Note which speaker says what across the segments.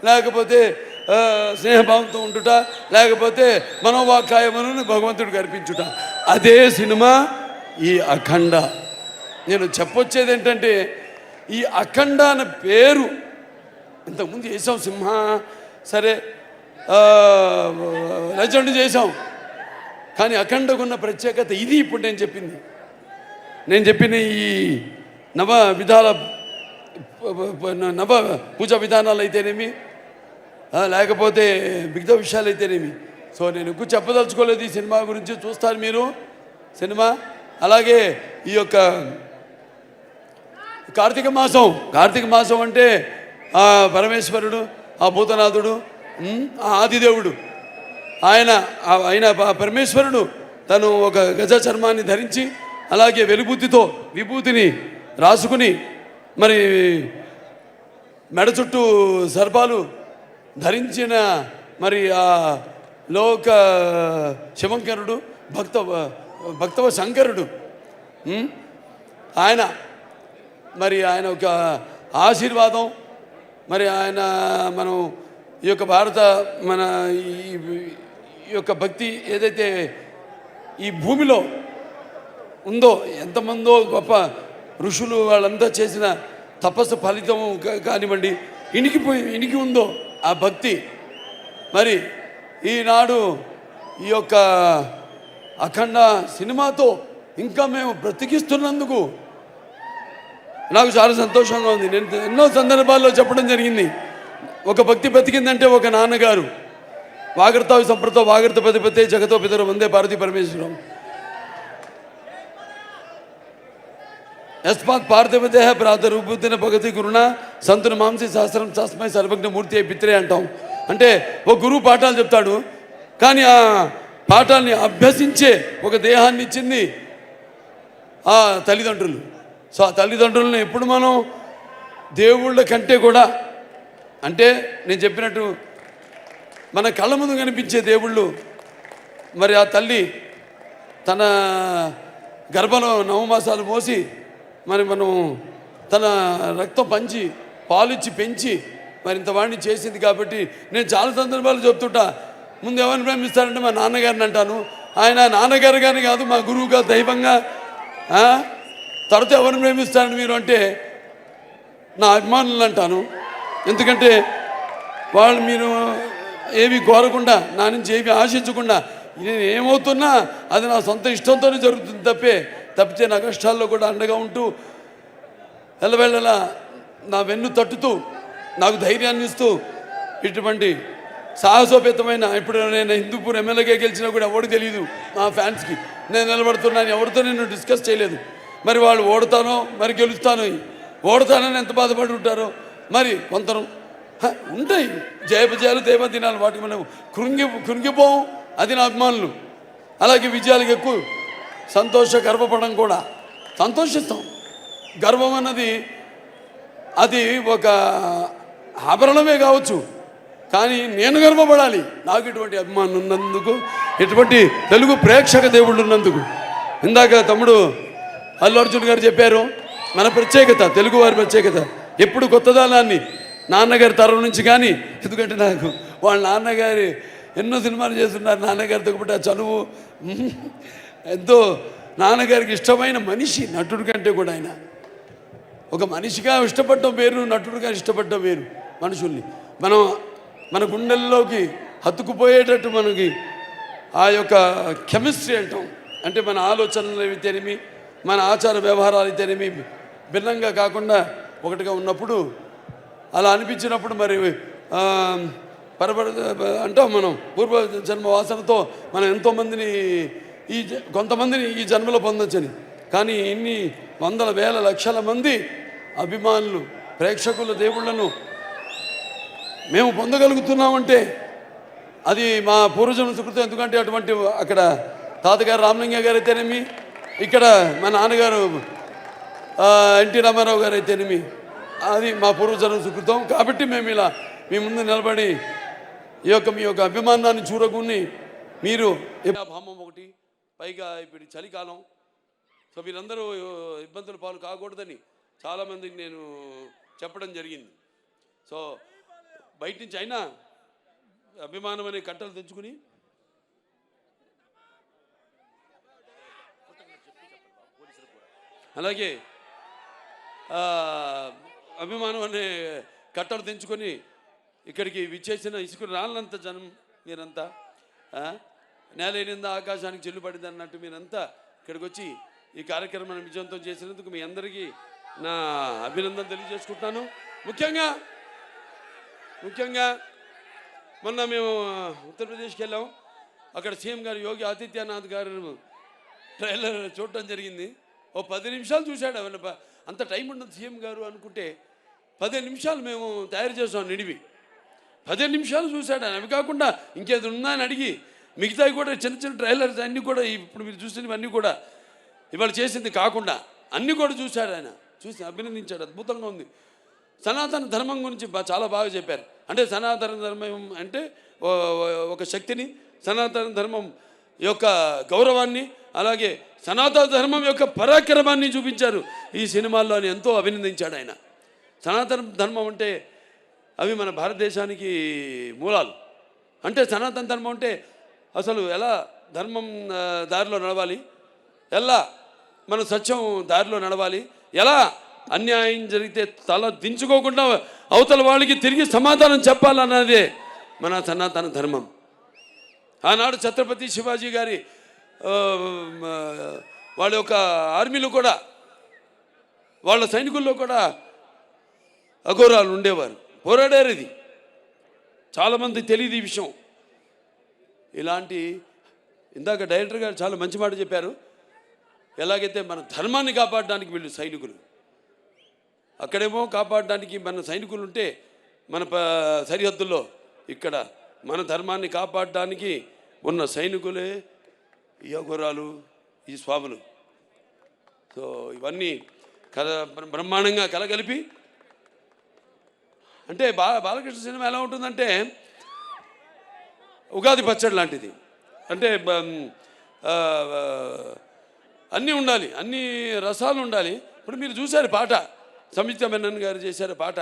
Speaker 1: లేకపోతే స్నేహభావంతో ఉండుట, లేకపోతే మనోవాక్కాయములను భగవంతుడికి అర్పించుట. అదే సినిమా ఈ అఖండ. నేను చెప్పొచ్చేది ఏంటంటే, ఈ అఖండ అనే పేరు ఇంతకుముందు చేసాం. సింహ సరే, లెజెండ్ చేసాం, కానీ అఖండకున్న ప్రత్యేకత ఇది. ఇప్పుడు నేను చెప్పిన ఈ నవ పూజా విధానాలు అయితేనేమి, లేకపోతే మిగతా విషయాలు అయితేనేమి. సో నేను ఎక్కువ చెప్పదలుచుకోలేదు ఈ సినిమా గురించి. చూస్తారు మీరు సినిమా. అలాగే ఈ యొక్క కార్తీక మాసం అంటే ఆ పరమేశ్వరుడు, ఆ భూతనాథుడు, ఆ ఆదిదేవుడు, ఆయన పరమేశ్వరుడు తను ఒక గజ చర్మాన్ని ధరించి, అలాగే వెలుబుద్ధితో విభూతిని రాసుకుని, మరి మెడ చుట్టూ సర్పాలు ధరించిన మరి ఆ లోక శివంకరుడు, భక్తవ శంకరుడు, ఆయన ఒక ఆశీర్వాదం. మరి ఆయన మనం ఈ యొక్క ఈ యొక్క భక్తి ఏదైతే ఈ భూమిలో ఉందో, ఎంతమందో గొప్ప ఋషులు వాళ్ళంతా చేసిన తపస్సు ఫలితం కానివ్వండి, ఇనికి ఉందో ఆ భక్తి. మరి ఈనాడు ఈ యొక్క అఖండ సినిమాతో ఇంకా మేము బ్రతికిస్తున్నందుకు నాకు చాలా సంతోషంగా ఉంది. నేను ఎన్నో సందర్భాల్లో చెప్పడం జరిగింది, ఒక భక్తి బ్రతికిందంటే ఒక నాన్నగారు. వాగర్తావి సంప్రతో వాగర్త పతిపతే జగతో పితరు వందే పార్వతీ పరమేశ్వరం. యస్మాత్ పార్థివతే ప్రాతరూపుతిన భగతి గురుణ సంతున మాంసి శాస్త్రం శాస్త్రమై సర్వజ్ఞ మూర్తి అయి పిత్రే అంటాం. అంటే ఒక గురువు పాఠాలు చెప్తాడు, కానీ ఆ పాఠాలని అభ్యసించే ఒక దేహాన్ని ఇచ్చింది ఆ తల్లిదండ్రులు. సో ఆ తల్లిదండ్రులను ఎప్పుడు మనం దేవుళ్ళ కంటే కూడా, అంటే నేను చెప్పినట్టు మన కళ్ళ ముందు కనిపించే దేవుళ్ళు, మరి ఆ తల్లి తన గర్భంలో 9 మాసాలు మోసి మరి మనం తన రక్తం పంచి పాలిచ్చి పెంచి మరి ఇంత వాడిని చేసింది. కాబట్టి నేను చాలా సందర్భాలు చెప్తుంటా, ముందు ఎవరిని ప్రేమిస్తారంటే మా నాన్నగారిని అంటాను. ఆయన నాన్నగారు కానీ కాదు, మా గురువుగా దైవంగా. తర్వాత ఎవరిని ప్రేమిస్తారని మీరు అంటే నా అభిమానులు అంటాను. ఎందుకంటే వాళ్ళు మీరు ఏమి కోరకుండా, నా నుంచి ఏమి ఆశించకుండా, నేను ఏమవుతున్నా అది నా సొంత ఇష్టంతోనే జరుగుతుంది తప్పితే నా కష్టాల్లో కూడా అండగా ఉంటూ ఎల్లవేళలా నా వెన్ను తట్టుతూ నాకు ధైర్యాన్ని ఇస్తూ ఇటువంటి సాహసోపేతమైన, ఇప్పుడు నేను హిందూపూర్ ఎమ్మెల్యేగా గెలిచినా కూడా ఎవరికి తెలియదు, మా ఫ్యాన్స్కి నేను నిలబడుతున్నాను, ఎవరితో నేను డిస్కస్ చేయలేదు. మరి వాళ్ళు ఓడతానో మరి గెలుస్తానో, ఓడతానని ఎంత బాధపడి ఉంటారో. మరి కొంత ఉంటాయి జయపజయాలు దేవదినాలు, వాటికి మనం కృంగిపోం. అది నా అభిమానులు. అలాగే విజయాలకు ఎక్కువ గర్వపడడం కూడా సంతోషిస్తాం. గర్వం అన్నది అది ఒక ఆభరణమే కావచ్చు, కానీ నేను గర్వపడాలి. నాకు ఇటువంటి అభిమానులు ఉన్నందుకు, ఇటువంటి తెలుగు ప్రేక్షక దేవుళ్ళు ఉన్నందుకు. ఇందాక తమ్ముడు అల్లు అర్జున్ గారు చెప్పారు, మన ప్రత్యేకత, తెలుగు వారి ప్రత్యేకత ఎప్పుడు కొత్తదనాన్ని నాన్నగారి తరం నుంచి. కానీ ఎందుకంటే నాకు వాళ్ళ నాన్నగారి ఎన్నో సినిమాలు చేస్తున్నారు, నాన్నగారితో ఒకటి ఆ చనువు ఎంతో. నాన్నగారికి ఇష్టమైన మనిషి, నటుడి కంటే కూడా ఆయన ఒక మనిషిగా ఇష్టపడటం వేరు, నటుడిగా ఇష్టపడటం వేరు. మనుషుల్ని మన గుండెల్లోకి హత్తుకుపోయేటట్టు మనకి ఆ యొక్క కెమిస్ట్రీ అంటాం. అంటే మన ఆలోచనలు అయితేనేమి, మన ఆచార వ్యవహారాలు అయితేనేమి భిన్నంగా కాకుండా ఒకటిగా ఉన్నప్పుడు, అలా అనిపించినప్పుడు మరి అంటాం మనం పూర్వ జన్మ వాసనతో మనం ఎంతోమందిని కొంతమందిని ఈ జన్మలో పొందొచ్చని. కానీ ఇన్ని వందల వేల లక్షల మంది అభిమానులు, ప్రేక్షకుల దేవుళ్లను మేము పొందగలుగుతున్నామంటే అది మా పూర్వజన్మ సుకృతం. ఎందుకంటే అటువంటి అక్కడ తాతగారు రామలింగ గారు అయితేనేమి, ఇక్కడ మా నాన్నగారు ఎన్టీ రామారావు గారు అయితేనేమి, అది మా పూర్వజన్మ సుకృతం. కాబట్టి మేము ఇలా మీ ముందు నిలబడి మీ యొక్క అభిమానాన్ని చూరకుని మీరు భామం ఒకటి, పైగా ఇప్పుడు చలికాలం. సో వీరందరూ ఇబ్బందుల పాలు కాకూడదని చాలామందికి నేను చెప్పడం జరిగింది. సో బయట నుంచి అయినా అభిమానం అనే కట్టలు తెచ్చుకుని అలాగే అభిమానం అనే కట్టలు తెంచుకొని ఇక్కడికి విచ్చేసిన ఇసుక రాళ్ళంత జనం మీరంతా నేలైనందా ఆకాశానికి చెల్లుపడింది అన్నట్టు మీరంతా ఇక్కడికి వచ్చి ఈ కార్యక్రమాన్ని విజయవంతం చేసినందుకు మీ అందరికీ నా అభినందన తెలియజేసుకుంటున్నాను. ముఖ్యంగా మొన్న మేము ఉత్తరప్రదేశ్కి వెళ్ళాం. అక్కడ సీఎం గారు యోగి ఆదిత్యనాథ్ గారు ట్రైలర్ చూడటం జరిగింది. ఓ 10 నిమిషాలు చూశాడు. అంత టైం ఉండదు సీఎం గారు అనుకుంటే 15 నిమిషాలు మేము తయారు చేసాం నిడివి. 15 నిమిషాలు చూశాడు. అవి కాకుండా ఇంకేది ఉందా అని అడిగి మిగతావి కూడా చిన్న చిన్న ట్రైలర్స్ అన్నీ కూడా ఇప్పుడు మీరు చూసినవన్నీ కూడా ఇవాళ చేసింది కాకుండా అన్నీ కూడా చూశాడు. ఆయన చూసి అభినందించాడు. అద్భుతంగా ఉంది. సనాతన ధర్మం గురించి చాలా బాగా చెప్పారు. అంటే సనాతన ధర్మం అంటే ఒక శక్తిని, సనాతన ధర్మం యొక్క గౌరవాన్ని, అలాగే సనాతన ధర్మం యొక్క పరాక్రమాన్ని చూపించారు ఈ సినిమాల్లో అని ఎంతో అభినందించాడు ఆయన. సనాతన ధర్మం అంటే అవి మన భారతదేశానికి మూలాలు. అంటే సనాతన ధర్మం అంటే అసలు ఎలా ధర్మం దారిలో నడవాలి, ఎలా మన సత్యం దారిలో నడవాలి, ఎలా అన్యాయం జరిగితే తల దించుకోకుండా అవతల వాళ్ళకి తిరిగి సమాధానం చెప్పాలన్నదే మన సనాతన ధర్మం. ఆనాడు ఛత్రపతి శివాజీ గారి వాళ్ళ యొక్క ఆర్మీలో కూడా, వాళ్ళ సైనికుల్లో కూడా అఘోరాలు ఉండేవారు, పోరాడారు. ఇది చాలామంది తెలియదు ఈ విషయం. ఇలాంటి ఇందాక డైరెక్టర్ గారు చాలా మంచి మాట చెప్పారు. ఎలాగైతే మన ధర్మాన్ని కాపాడడానికి వీళ్ళు సైనికులు, అక్కడేమో కాపాడడానికి మన సైనికులు ఉంటే మన సరిహద్దుల్లో ఇక్కడ మన ధర్మాన్ని కాపాడడానికి ఉన్న సైనికులే ఈ అఘోరాలు, ఈ స్వాములు. సో ఇవన్నీ బ్రహ్మాండంగా కలగలిపి అంటే బాలకృష్ణ సినిమా ఎలా ఉంటుందంటే ఉగాది పచ్చడి లాంటిది. అంటే అన్నీ ఉండాలి, అన్ని రసాలు ఉండాలి. ఇప్పుడు మీరు చూశారు పాట, సంయుక్త మెనన్ గారు చేశారు పాట.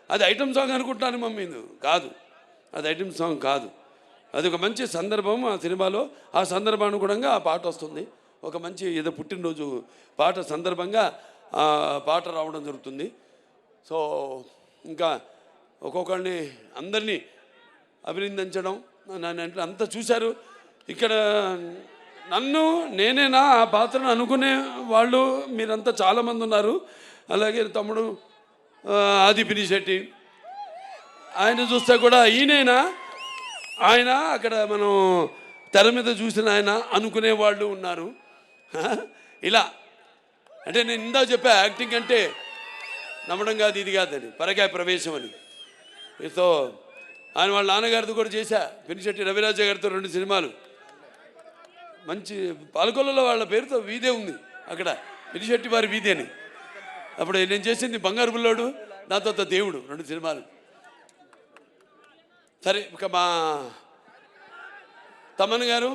Speaker 1: అది ఐటమ్ సాంగ్ అనుకుంటాను మమ్మీ, కాదు, అది ఐటమ్ సాంగ్ కాదు. అది ఒక మంచి సందర్భం ఆ సినిమాలో. ఆ సందర్భానుగుణంగా ఆ పాట వస్తుంది. ఒక మంచి ఏదో పుట్టినరోజు పాట సందర్భంగా ఆ పాట రావడం జరుగుతుంది. సో ఇంకా ఒక్కొక్కరిని అందరినీ అభినందించడం, నన్ను అంతా చూశారు. ఇక్కడ నన్ను నేనేనా ఆ పాత్రను అనుకునే వాళ్ళు మీరంతా చాలామంది ఉన్నారు. అలాగే తమ్ముడు ఆది పినిశెట్టి, ఆయన చూస్తే కూడా ఈయనైనా ఆయన అక్కడ మనం తెర మీద చూసిన ఆయన అనుకునే వాళ్ళు ఉన్నారు. ఇలా అంటే నేను ఇందా చెప్పా, యాక్టింగ్ అంటే నమ్మడం కాదు, ఇది కాదని, పరకాయ ప్రవేశం అని. సో ఆయన వాళ్ళ నాన్నగారితో కూడా చేశా, పినిశెట్టి రవిరాజ గారితో 2 సినిమాలు. మంచి పాలకొల్లలో వాళ్ళ పేరుతో వీధే ఉంది అక్కడ, పినిశెట్టి వారి వీధి అని. అప్పుడు నేను చేసింది బంగారు బుల్లోడు, దాంతో దేవుడు, 2 సినిమాలు. సరే ఇక మా తమన్ గారు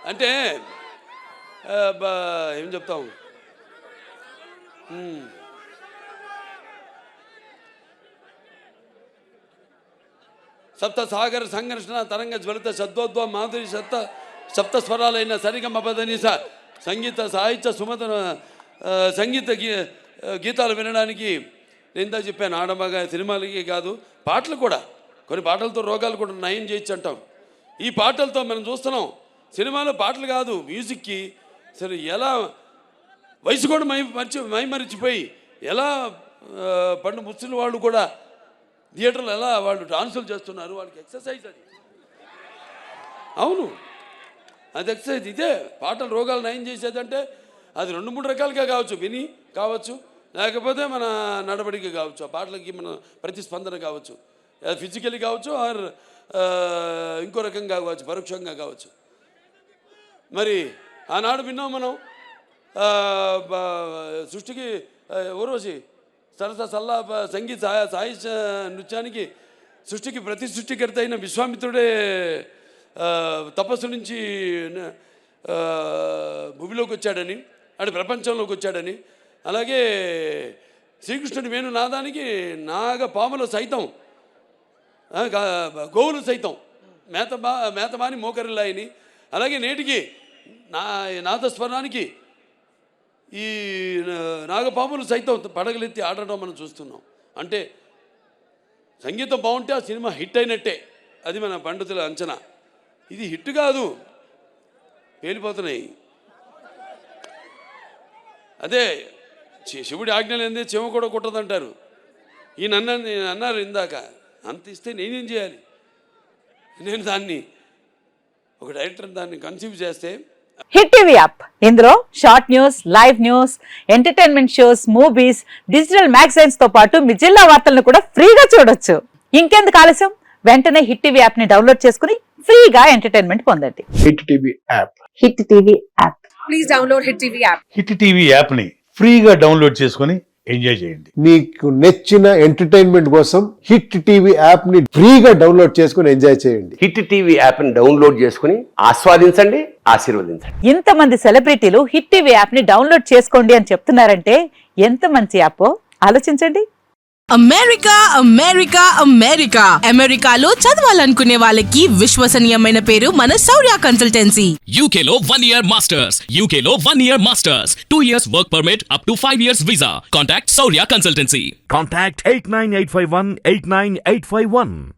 Speaker 1: అంటే ఏం చెప్తాం, సప్త సాగర సంఘర్షణ తరంగ జ్వలిత శబ్దోద్వ మాధురి సప్త స్వరాలైన సరిగమ పదనిస సంగీత సాహిత్య సుమత సంగీత గీతాలు వినడానికి నేను చెప్పాను. ఆడమగా సినిమాలకి కాదు, పాటలు కూడా, కొన్ని పాటలతో రోగాలు కూడా నయం చేయొచ్చు అంటాం. ఈ పాటలతో మనం చూస్తున్నాం. సినిమాలో పాటలు కాదు, మ్యూజిక్కి సరే ఎలా వయసు కూడా మైమరిచిపోయి ఎలా పండు ముసలి వాళ్ళు కూడా థియేటర్లో ఎలా వాళ్ళు డాన్సులు చేస్తున్నారు, వాళ్ళకి ఎక్సర్సైజ్ అది. అవును, అది ఎక్సర్సైజ్. ఇదే పాటలు రోగాలు నయం చేసేదంటే అది 2-3 రకాలుగా కావచ్చు, విని కావచ్చు, లేకపోతే మన నడవడిక కావచ్చు, ఆ పాటలకి మన ప్రతిస్పందన కావచ్చు, ఫిజికలీ కావచ్చు, ఆర్ ఇంకో రకంగా కావచ్చు, పరోక్షంగా కావచ్చు. మరి ఆనాడు విన్నాం మనం సృష్టికి ఊర్వశి సరస సల్లా సంగీత సాహిత్య నృత్యానికి సృష్టికి ప్రతి సృష్టికర్త అయిన విశ్వామిత్రుడే తపస్సు నుంచి భూమిలోకి వచ్చాడని, అంటే ప్రపంచంలోకి వచ్చాడని, అలాగే శ్రీకృష్ణుడి వేణు నాదానికి నాగపాములు సైతం గోవులు సైతం మేతమాని మోకరిల్లాయని, అలాగే నేటికి నాదస్వరానికి ఈ నాగపాములు సైతం పడగలెత్తి ఆడటం మనం చూస్తున్నాం. అంటే సంగీతం బాగుంటే ఆ సినిమా హిట్ అయినట్టే, అది మన పండితుల అంచనా. ఇది హిట్ కాదు, పేలిపోతున్నాయి. అదే శివుడి ఆజ్ఞ లేనిదే చెమ కూడా కుట్టదంటారు. ఈయన అన్నారు ఇందాక, అంత ఇస్తే నేనేం చేయాలి? నేను దాన్ని ఒక డైరెక్టర్ దాన్ని కన్సీవ్ చేస్తే.
Speaker 2: హిట్ టీవీ యాప్, ఇందులో short news, live news, entertainment shows, movies, digital magazines తో పాటు మీ జిల్లా వార్తలను కూడా ఫ్రీగా చూడొచ్చు. ఇంకెందుకు ఆలస్యం, వెంటనే హిట్ టీవీ యాప్ ని డౌన్లోడ్ చేసుకుని ఫ్రీగా ఎంటర్టైన్మెంట్ పొందండి.
Speaker 3: Hit TV app.
Speaker 2: Hit TV app.
Speaker 4: Please download hit TV app.
Speaker 5: Hit TV app ని ఫ్రీగా డౌన్లోడ్ చేసుకుని ఎంజాయ్ చేయండి.
Speaker 3: మీకు నచ్చిన ఎంటర్టైన్మెంట్ కోసం హిట్ టీవీ యాప్ ని ఫ్రీగా డౌన్లోడ్ చేసుకుని ఎంజాయ్ చేయండి.
Speaker 6: హిట్ టీవీ యాప్ ని డౌన్లోడ్ చేసుకుని ఆస్వాదించండి, ఆశీర్వదించండి.
Speaker 2: ఇంతమంది సెలబ్రిటీలు హిట్ టీవీ యాప్ ని డౌన్లోడ్ చేసుకోండి అని చెప్తున్నారంటే ఎంత మంచి యాప్ ఆలోచించండి.
Speaker 4: అమెరికా అమెరికా అమెరికా అమెరికాలో చదవాలనుకునే వాళ్ళకి విశ్వసనీయమైన పేరు మన శౌర్య కన్సల్టెన్సీ.
Speaker 7: UK లో 1 year masters, UK లో 1 year masters, 2 years work permit up to 5 years visa. Contact Saurya Consultancy.
Speaker 8: Contact 89851 89851.